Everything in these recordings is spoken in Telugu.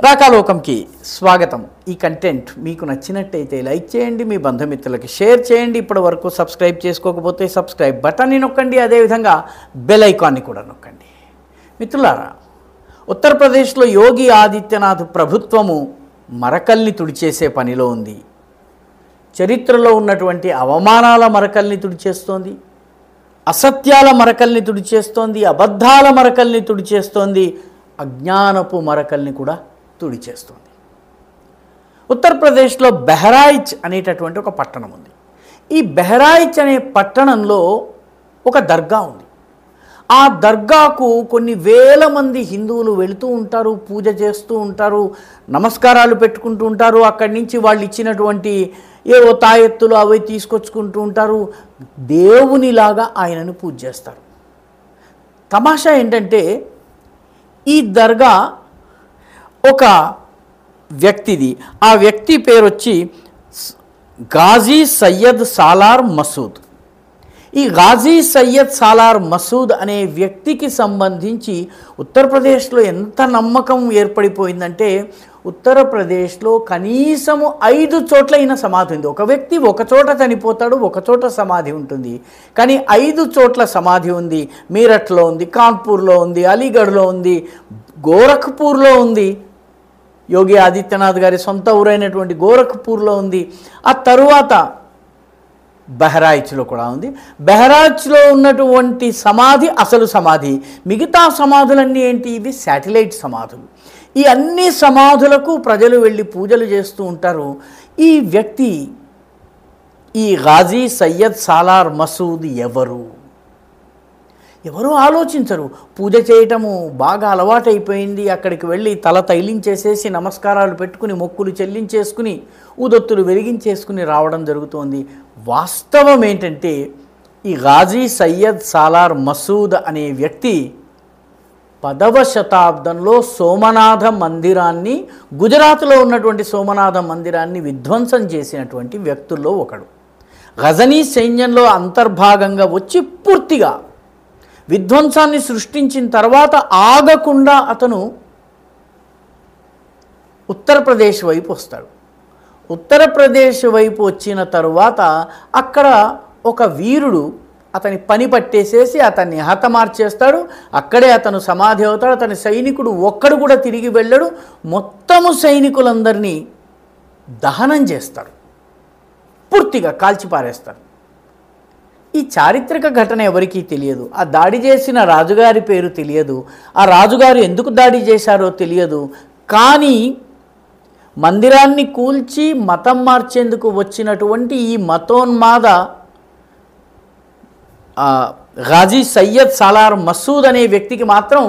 రాకాలోకంకి స్వాగతం. ఈ కంటెంట్ మీకు నచ్చినట్టయితే లైక్ చేయండి, మీ బంధుమిత్రులకి షేర్ చేయండి. ఇప్పటి వరకు సబ్స్క్రైబ్ చేసుకోకపోతే సబ్స్క్రైబ్ బటన్ని నొక్కండి, అదేవిధంగా బెల్ ఐకాన్ని కూడా నొక్కండి. మిత్రులారా, ఉత్తరప్రదేశ్లో యోగి ఆదిత్యనాథ్ ప్రభుత్వము మరకల్ని తుడిచేసే పనిలో ఉంది. చరిత్రలో ఉన్నటువంటి అవమానాల మరకల్ని తుడిచేస్తోంది, అసత్యాల మరకల్ని తుడిచేస్తోంది, అబద్ధాల మరకల్ని తుడిచేస్తోంది, అజ్ఞానపు మరకల్ని కూడా తుడిచేస్తుంది. ఉత్తరప్రదేశ్లో బెహ్రాయిచ్ అనేటటువంటి ఒక పట్టణం ఉంది. ఈ బెహ్రాయిచ్ అనే పట్టణంలో ఒక దర్గా ఉంది. ఆ దర్గాకు కొన్ని వేల మంది హిందువులు వెళుతూ ఉంటారు, పూజ చేస్తూ ఉంటారు, నమస్కారాలు పెట్టుకుంటూ ఉంటారు. అక్కడి నుంచి వాళ్ళు ఇచ్చినటువంటి ఏవో తాయెత్తులు అవి తీసుకొచ్చుకుంటూ ఉంటారు. దేవునిలాగా ఆయనను పూజ చేస్తారు. తమాషా ఏంటంటే, ఈ దర్గా ఒక వ్యక్తిది. ఆ వ్యక్తి పేరు వచ్చి గాజీ సయ్యద్ సాలార్ మసూద్. ఈ గాజీ సయ్యద్ సాలార్ మసూద్ అనే వ్యక్తికి సంబంధించి ఉత్తరప్రదేశ్లో ఎంత నమ్మకం ఏర్పడిపోయిందంటే, ఉత్తరప్రదేశ్లో కనీసము 5 చోట్ల ఈయన సమాధి ఉంది. ఒక వ్యక్తి ఒక చోట చనిపోతాడు, ఒక చోట సమాధి ఉంటుంది. కానీ 5 చోట్ల సమాధి ఉంది. మీరట్లో ఉంది, కాన్పూర్లో ఉంది, అలీగఢ్లో ఉంది, గోరఖ్పూర్లో ఉంది, యోగి ఆదిత్యనాథ్ గారి సొంత ఊరైనటువంటి గోరఖ్పూర్లో ఉంది. ఆ తరువాత బెహ్రాయిచ్లో కూడా ఉంది. బెహ్రాయిచ్లో ఉన్నటువంటి సమాధి అసలు సమాధి. మిగతా సమాధులన్నీ ఏంటి? ఇవి శాటిలైట్ సమాధులు. ఈ అన్ని సమాధులకు ప్రజలు వెళ్ళి పూజలు చేస్తూ ఉంటారు. ఈ వ్యక్తి, ఈ గాజీ సయ్యద్ సాలార్ మసూద్ ఎవరు ఆలోచించరు. పూజ చేయటము బాగా అలవాటైపోయింది. అక్కడికి వెళ్ళి తల తైలించేసేసి నమస్కారాలు పెట్టుకుని మొక్కులు చెల్లించేసుకుని ఊదొత్తులు వెలిగించేసుకుని రావడం జరుగుతోంది. వాస్తవం ఏంటంటే, ఈ గాజీ సయ్యద్ సాలార్ మసూద్ అనే వ్యక్తి 10వ శతాబ్దంలో సోమనాథ మందిరాన్ని, గుజరాత్లో ఉన్నటువంటి సోమనాథ మందిరాన్ని విధ్వంసం చేసినటువంటి వ్యక్తుల్లో ఒకడు. గజనీ సైన్యంలో అంతర్భాగంగా వచ్చి పూర్తిగా విధ్వంసాన్ని సృష్టించిన తర్వాత ఆగకుండా అతను ఉత్తరప్రదేశ్ వైపు వస్తాడు. ఉత్తరప్రదేశ్ వైపు వచ్చిన తరువాత అక్కడ ఒక వీరుడు అతని పని పట్టేసేసి అతన్ని హతమార్చేస్తాడు. అక్కడే అతను సమాధి అవుతాడు. అతని సైనికుడు ఒక్కడు కూడా తిరిగి వెళ్ళడు. మొత్తము సైనికులందరినీ దహనం చేస్తాడు, పూర్తిగా కాల్చిపారేస్తాడు. ఈ చారిత్రక ఘటన ఎవరికీ తెలియదు. ఆ దాడి చేసిన రాజుగారి పేరు తెలియదు. ఆ రాజుగారు ఎందుకు దాడి చేశారో తెలియదు. కానీ మందిరాన్ని కూల్చి మతం మార్చేందుకు వచ్చినటువంటి ఈ మతోన్మాద గాజీ సయ్యద్ సాలార్ మసూద్ అనే వ్యక్తికి మాత్రం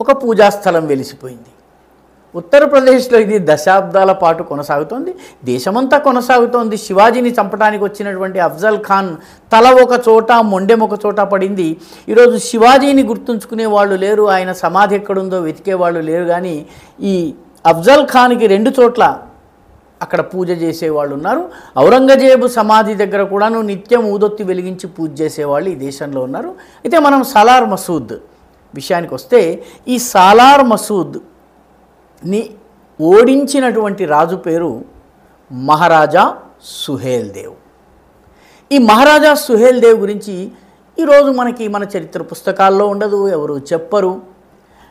ఒక పూజాస్థలం వెలిసిపోయింది. ఉత్తరప్రదేశ్లో ఇది దశాబ్దాల పాటు కొనసాగుతోంది. దేశమంతా కొనసాగుతోంది. శివాజీని చంపడానికి వచ్చినటువంటి అఫ్జల్ ఖాన్ తల ఒక చోట, మొండెం ఒక చోట పడింది. ఈరోజు శివాజీని గుర్తుంచుకునే వాళ్ళు లేరు, ఆయన సమాధి ఎక్కడుందో వెతికే వాళ్ళు లేరు. కానీ ఈ అఫ్జల్ ఖాన్కి 2 చోట్ల అక్కడ పూజ చేసేవాళ్ళు ఉన్నారు. ఔరంగజేబు సమాధి దగ్గర కూడాను నిత్యం ఊదొత్తి వెలిగించి పూజ చేసేవాళ్ళు ఈ దేశంలో ఉన్నారు. అయితే మనం సాలార్ మసూద్ విషయానికి వస్తే, ఈ సాలార్ మసూద్ని ఓడించినటువంటి రాజు పేరు మహారాజా సుహేల్ దేవ్. ఈ మహారాజా సుహేల్ దేవ్ గురించి ఈరోజు మన చరిత్ర పుస్తకాల్లో ఉండదు, ఎవరు చెప్పరు.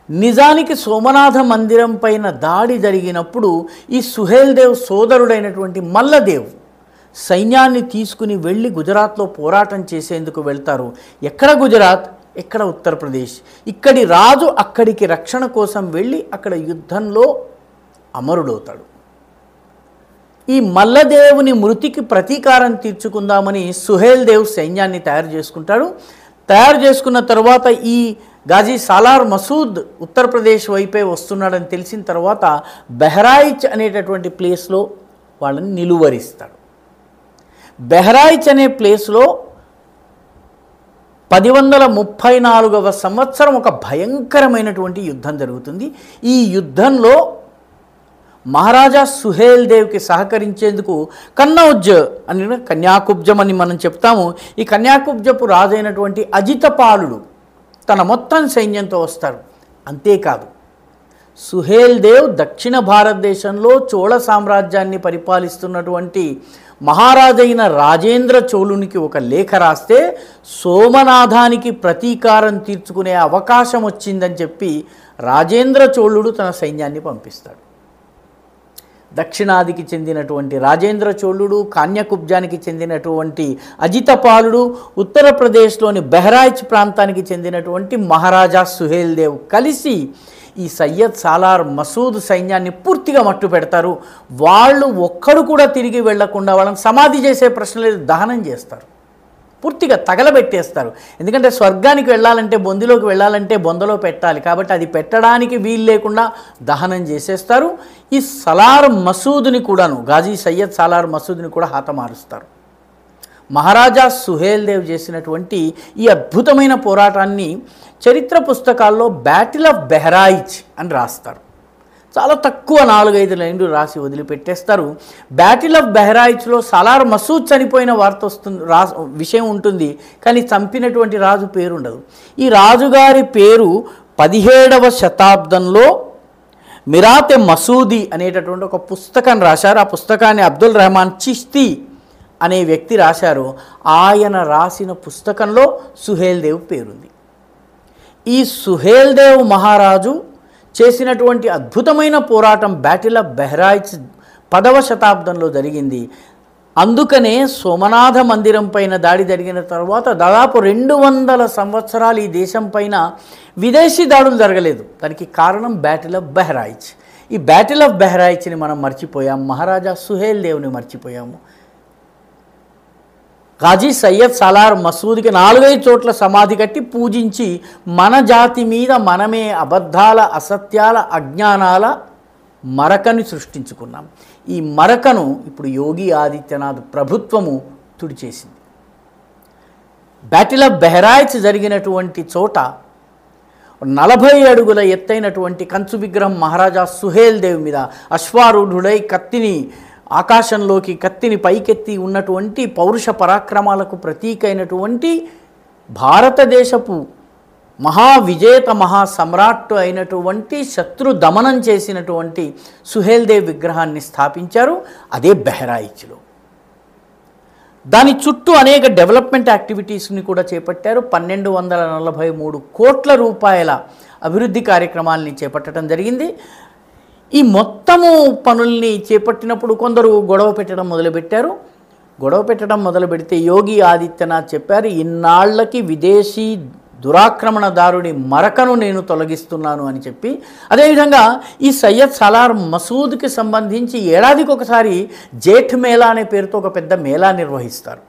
నిజానికి సోమనాథ మందిరం పైన దాడి జరిగినప్పుడు ఈ సుహేల్ దేవ్ సోదరుడైనటువంటి మల్లదేవ్ సైన్యాన్ని తీసుకుని వెళ్ళి గుజరాత్లో పోరాటం చేసేందుకు వెళ్తారు. ఎక్కడ గుజరాత్, ఎక్కడ ఉత్తరప్రదేశ్. ఇక్కడి రాజు అక్కడికి రక్షణ కోసం వెళ్ళి అక్కడ యుద్ధంలో అమరుడవుతాడు. ఈ మల్లదేవుని మృతికి ప్రతీకారం తీర్చుకుందామని సుహేల్ దేవ్ సైన్యాన్ని తయారు చేసుకుంటాడు. తయారు చేసుకున్న తర్వాత ఈ గాజీ సాలార్ మసూద్ ఉత్తరప్రదేశ్ వైపే వస్తున్నాడని తెలిసిన తర్వాత బెహ్రాయిచ్ అనేటటువంటి ప్లేస్లో వాళ్ళని నిలువరిస్తాడు. బెహ్రాయిచ్ అనే ప్లేస్లో 1034వ సంవత్సరం ఒక భయంకరమైనటువంటి యుద్ధం జరుగుతుంది. ఈ యుద్ధంలో మహారాజా సుహేల్ దేవ్కి సహకరించేందుకు కన్నౌజ్ అని, కన్యాకుబ్జం అని మనం చెప్తాము, ఈ కన్యాకుబ్జపు రాజైనటువంటి అజితపాలుడు తన మొత్తం సైన్యంతో వస్తారు. అంతేకాదు, సుహేల్ దేవ్ దక్షిణ భారతదేశంలో చోళ సామ్రాజ్యాన్ని పరిపాలిస్తున్నటువంటి మహారాజైన రాజేంద్ర చోళునికి ఒక లేఖ రాస్తే సోమనాథానికి ప్రతీకారం తీర్చుకునే అవకాశం వచ్చిందని చెప్పి రాజేంద్ర చోళుడు తన సైన్యాన్ని పంపిస్తాడు. దక్షిణాదికి చెందినటువంటి రాజేంద్ర చోళుడు, కాన్యకుబ్జానికి చెందినటువంటి అజితపాలుడు, ఉత్తరప్రదేశ్లోని బెహ్రాయిచ్ ప్రాంతానికి చెందినటువంటి మహారాజా సుహేల్ దేవ్ కలిసి ఈ సయ్యద్ సాలార్ మసూద్ సైన్యాన్ని పూర్తిగా మట్టు పెడతారు. వాళ్ళు ఒక్కడు కూడా తిరిగి వెళ్లకుండా వాళ్ళని సమాధి చేసే ప్రశ్న లేదు, దహనం చేస్తారు, పూర్తిగా తగలబెట్టేస్తారు. ఎందుకంటే స్వర్గానికి వెళ్ళాలంటే, బొందిలోకి వెళ్ళాలంటే బొందలో పెట్టాలి, కాబట్టి అది పెట్టడానికి వీలు లేకుండా దహనం చేసేస్తారు. ఈ సలార్ మసూద్ని కూడాను, గాజీ సయ్యద్ సాలార్ మసూద్ని కూడా హతమారుస్తారు. మహారాజా సుహేల్ దేవ్ చేసినటువంటి ఈ అద్భుతమైన పోరాటాన్ని చరిత్ర పుస్తకాల్లో బ్యాటిల్ ఆఫ్ బెహ్రాయిచ్ అని రాస్తారు. చాలా తక్కువ 4-5 లైన్లు రాసి వదిలిపెట్టేస్తారు. బ్యాటిల్ ఆఫ్ బెహ్రాయిచ్లో సలార్ మసూద్ చనిపోయిన వార్త వస్తుంది, విషయం ఉంటుంది, కానీ చంపినటువంటి రాజు పేరు ఉండదు. ఈ రాజుగారి పేరు 17వ శతాబ్దంలో మిరాతే మసూది అనేటటువంటి ఒక పుస్తకం రాశారు. ఆ పుస్తకాన్ని అబ్దుల్ రెహమాన్ చిష్తి అనే వ్యక్తి రాశారు. ఆయన రాసిన పుస్తకంలో సుహేల్ దేవ్ పేరుంది. ఈ సుహేల్ దేవ్ మహారాజు చేసినటువంటి అద్భుతమైన పోరాటం బ్యాటిల్ ఆఫ్ బెహ్రాయిచ్ 10వ శతాబ్దంలో జరిగింది. అందుకనే సోమనాథ మందిరం పైన దాడి జరిగిన తర్వాత దాదాపు 200 సంవత్సరాలు ఈ దేశం పైన విదేశీ దాడులు జరగలేదు. దానికి కారణం బ్యాటిల్ ఆఫ్ బెహ్రాయిచ్. ఈ బ్యాటిల్ ఆఫ్ బెహ్రాయిచ్ని మనం మర్చిపోయాం, మహారాజా సుహేల్ దేవ్ని మర్చిపోయాము. గాజీ సయ్యద్ సాలార్ మసూద్కి 4-5 చోట్ల సమాధి కట్టి పూజించి మన జాతి మీద మనమే అబద్ధాల, అసత్యాల, అజ్ఞానాల మరకని సృష్టించుకున్నాం. ఈ మరకను ఇప్పుడు యోగి ఆదిత్యనాథ్ ప్రభుత్వము తుడిచేసింది. బ్యాటిల్ ఆఫ్ బెహ్రాయిచ్ జరిగినటువంటి చోట 40 అడుగుల ఎత్తైనటువంటి కంచు విగ్రహం మహారాజా సుహేల్ దేవ్ మీద అశ్వారూఢుడై కత్తిని పైకెత్తి ఉన్నటువంటి పౌరుష పరాక్రమాలకు ప్రతీక అయినటువంటి భారతదేశపు మహావిజేత మహాసమ్రాట్ అయినటువంటి శత్రు దమనం చేసినటువంటి సుహేల్ దేవ్ విగ్రహాన్ని స్థాపించారు. అదే బెహ్రాయిచ్లో. దాని చుట్టూ అనేక డెవలప్మెంట్ యాక్టివిటీస్ని కూడా చేపట్టారు. 1243 కోట్ల రూపాయల అభివృద్ధి కార్యక్రమాలని చేపట్టడం జరిగింది. ఈ మొత్తము పనుల్ని చేపట్టినప్పుడు కొందరు గొడవ పెట్టడం మొదలుపెట్టారు. గొడవ పెట్టడం మొదలు పెడితే యోగి ఆదిత్యనాథ్ చెప్పారు, ఇన్నాళ్లకి విదేశీ దురాక్రమణదారుడి మరకను నేను తొలగిస్తున్నాను అని చెప్పి. అదేవిధంగా ఈ సయ్యద్ సాలార్ మసూద్కి సంబంధించి ఏడాదికి ఒకసారి జేఠ్ మేళా అనే పేరుతో ఒక పెద్ద మేళా నిర్వహిస్తారు.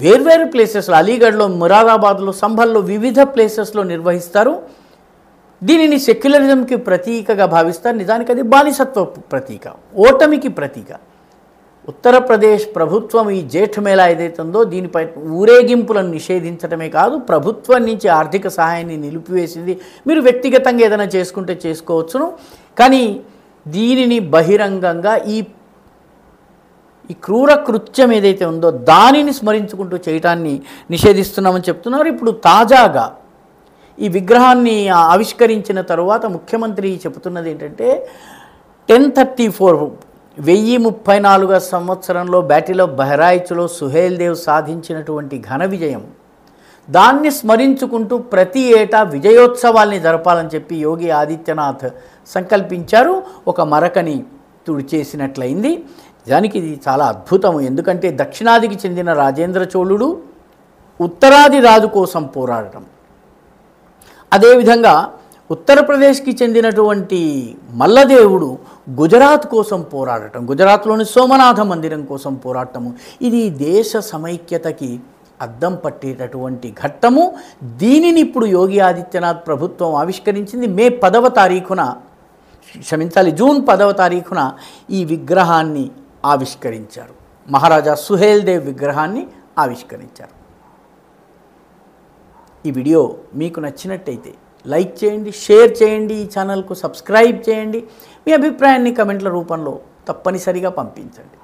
వేర్వేరు ప్లేసెస్లో, అలీగఢ్లో, మురాదాబాద్లో, సంభల్లో, వివిధ ప్లేసెస్లో నిర్వహిస్తారు. దీనిని సెక్యులరిజంకి ప్రతీకగా భావిస్తారు. నిజానికి అది బానిసత్వ ప్రతీక, ఓటమికి ప్రతీక. ఉత్తరప్రదేశ్ ప్రభుత్వం ఈ జేఠ్ మేళా ఏదైతే ఉందో దీనిపై ఊరేగింపులను నిషేధించడమే కాదు, ప్రభుత్వం నుంచి ఆర్థిక సహాయాన్ని నిలిపివేసింది. మీరు వ్యక్తిగతంగా ఏదైనా చేసుకుంటే చేసుకోవచ్చును, కానీ దీనిని బహిరంగంగా ఈ క్రూర కృత్యం ఏదైతే ఉందో దానిని స్మరించుకుంటూ చేయటాన్ని నిషేధిస్తున్నామని చెప్తున్నారు. ఇప్పుడు తాజాగా ఈ విగ్రహాన్ని ఆవిష్కరించిన తరువాత ముఖ్యమంత్రి చెబుతున్నది ఏంటంటే 1034 సంవత్సరంలో బ్యాటిల్ ఆఫ్ బెహ్రాయిచ్లో సుహేల్ దేవ్ సాధించినటువంటి ఘన విజయం, దాన్ని స్మరించుకుంటూ ప్రతి ఏటా విజయోత్సవాల్ని జరపాలని చెప్పి యోగి ఆదిత్యనాథ్ సంకల్పించారు. ఒక మరకని తుడిచేసినట్లయింది. నిజానికి ఇది చాలా అద్భుతం. ఎందుకంటే దక్షిణాదికి చెందిన రాజేంద్ర చోళుడు ఉత్తరాది రాజు కోసం పోరాడటం, అదేవిధంగా ఉత్తరప్రదేశ్కి చెందినటువంటి మల్లదేవుడు గుజరాత్ కోసం పోరాడటం, గుజరాత్లోని సోమనాథ మందిరం కోసం పోరాటము, ఇది దేశ సమైక్యతకి అద్దం పట్టేటటువంటి ఘట్టము. దీనిని ఇప్పుడు యోగి ఆదిత్యనాథ్ ప్రభుత్వం ఆవిష్కరించింది. జూన్ 10వ తారీఖున ఈ విగ్రహాన్ని ఆవిష్కరించారు. మహారాజా సుహేల్ దేవ్ విగ్రహాన్ని ఆవిష్కరించారు. ఈ వీడియో మీకు నచ్చినట్టయితే లైక్ చేయండి, షేర్ చేయండి, ఈ ఛానల్కు సబ్స్క్రైబ్ చేయండి. మీ అభిప్రాయాన్ని కమెంట్ల రూపంలో తప్పనిసరిగా పంపించండి.